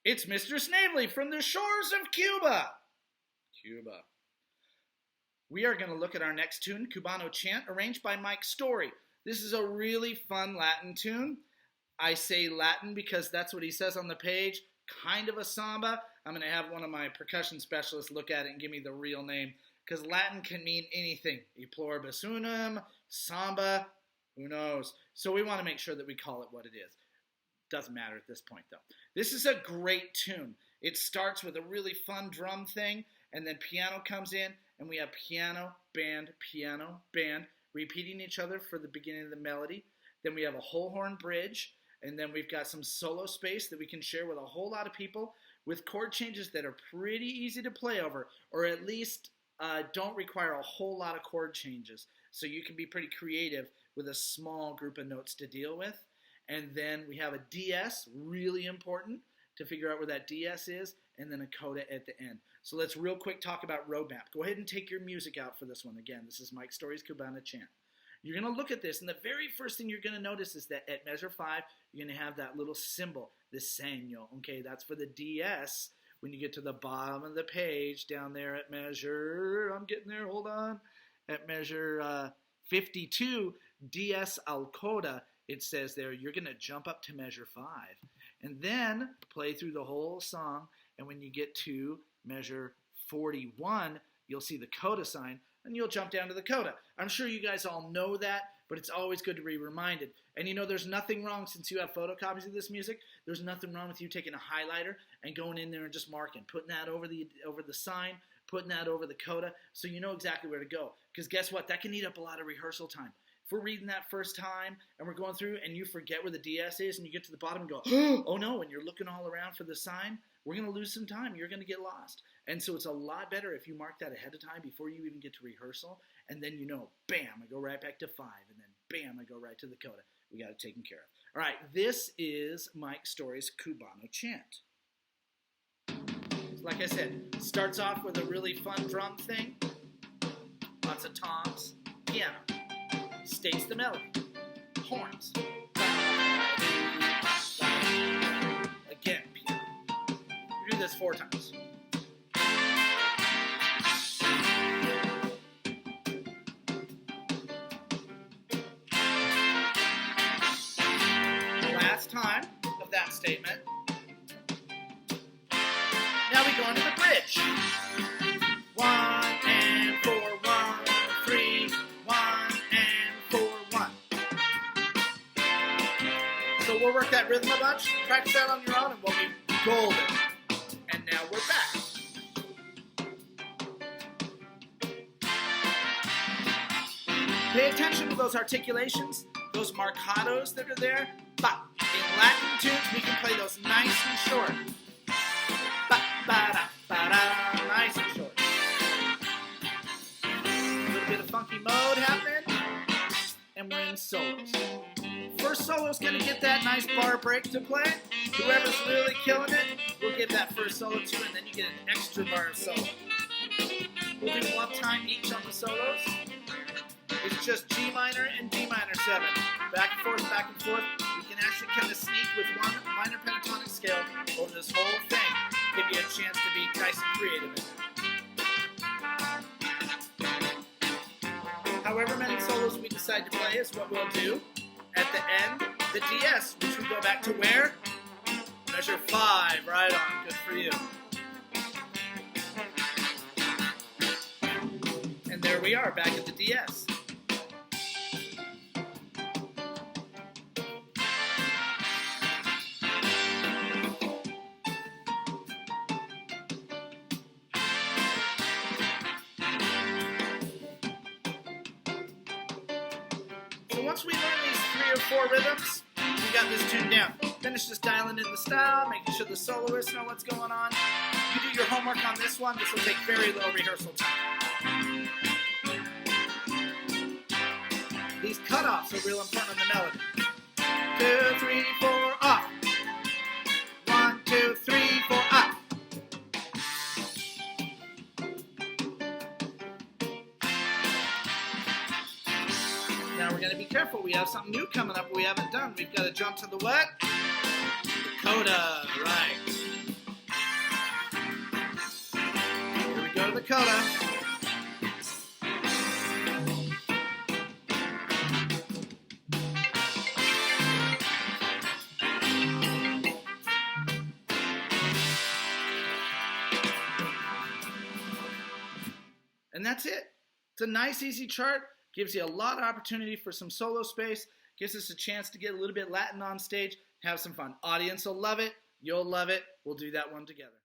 It's Mr. Snavely from the shores of Cuba. Cuba. We are going to look at our next tune, Cubano Chant, arranged by Mike Story. This is a really fun Latin tune. I say Latin because that's what he says on the page. Kind of a samba. I'm going to have one of my percussion specialists look at it and give me the real name, because Latin can mean anything. E pluribus unum, samba, who knows? So we want to make sure that we call it what it is. Doesn't matter at this point, though. This is a great tune. It starts with a really fun drum thing, and then piano comes in, and we have piano, band, repeating each other for the beginning of the melody. Then we have a whole horn bridge, and then we've got some solo space that we can share with a whole lot of people with chord changes that are pretty easy to play over, or at least don't require a whole lot of chord changes. So you can be pretty creative with a small group of notes to deal with. And then we have a DS, really important to figure out where that DS is, and then a coda at the end. So let's real quick talk about roadmap. Go ahead and take your music out for this one. Again, this is Mike Story's Cubano Chant. You're going to look at this, and the very first thing you're going to notice is that at measure 5, you're going to have that little symbol, the segno. Okay, that's for the DS. When you get to the bottom of the page, down there at measure, I'm getting there, hold on, at measure 52, DS al coda, it says there, you're going to jump up to measure 5. And then play through the whole song, and when you get to measure 41, you'll see the coda sign, and you'll jump down to the coda. I'm sure you guys all know that, but it's always good to be reminded. And you know, there's nothing wrong, since you have photocopies of this music, there's nothing wrong with you taking a highlighter and going in there and just marking, putting that over the sign, putting that over the coda, so you know exactly where to go. Because guess what? That can eat up a lot of rehearsal time. If we're reading that first time and we're going through and you forget where the DS is and you get to the bottom and go, oh no, and you're looking all around for the sign, we're going to lose some time. You're going to get lost. And so it's a lot better if you mark that ahead of time before you even get to rehearsal. And then you know, bam, I go right back to 5. And then bam, I go right to the coda. We got it taken care of. All right, this is Mike Story's Cubano Chant. Like I said, it starts off with a really fun drum thing. Lots of toms. Piano. States the melody. Horns. Again, piano. We do this 4 times. Last time of that statement. Now we go into the bridge. 1 and 4, 1, 3, 1 and 4, 1. So we'll work that rhythm a bunch. Practice that on your own, and we'll be golden. And now we're back. Pay attention to those articulations, those marcatos that are there. But in Latin tunes, we can play those nice and short. Ba-da-ba-da, nice and short. A little bit of funky mode happening, and we're in solos. First solo's going to get that nice bar break to play. Whoever's really killing it will get that first solo too, and then you get an extra bar of solo. We'll do 1 time each on the solos. It's just G minor and D minor 7. Back and forth, back and forth. You can actually kind of sneak with 1 minor pentatonic scale over this whole thing. Give you a chance to be nice and creative. However many solos we decide to play is what we'll do. At the end, the DS, which we go back to where? Measure 5, right on, good for you. And there we are, back at the DS. Once we learn these 3 or 4 rhythms, we got this tune down. Then it's just dialing in the style, making sure the soloists know what's going on. You do your homework on this one. This will take very little rehearsal time. These cutoffs are real important on the melody. 2, 3, 4, off. 1, 2, 3, 4, up. Now we're going to be careful. We have something new coming up we haven't done. We've got to jump to the what? The coda, right. Dakota. And that's it. It's a nice, easy chart. Gives you a lot of opportunity for some solo space. Gives us a chance to get a little bit Latin on stage. Have some fun. Audience will love it. You'll love it. We'll do that one together.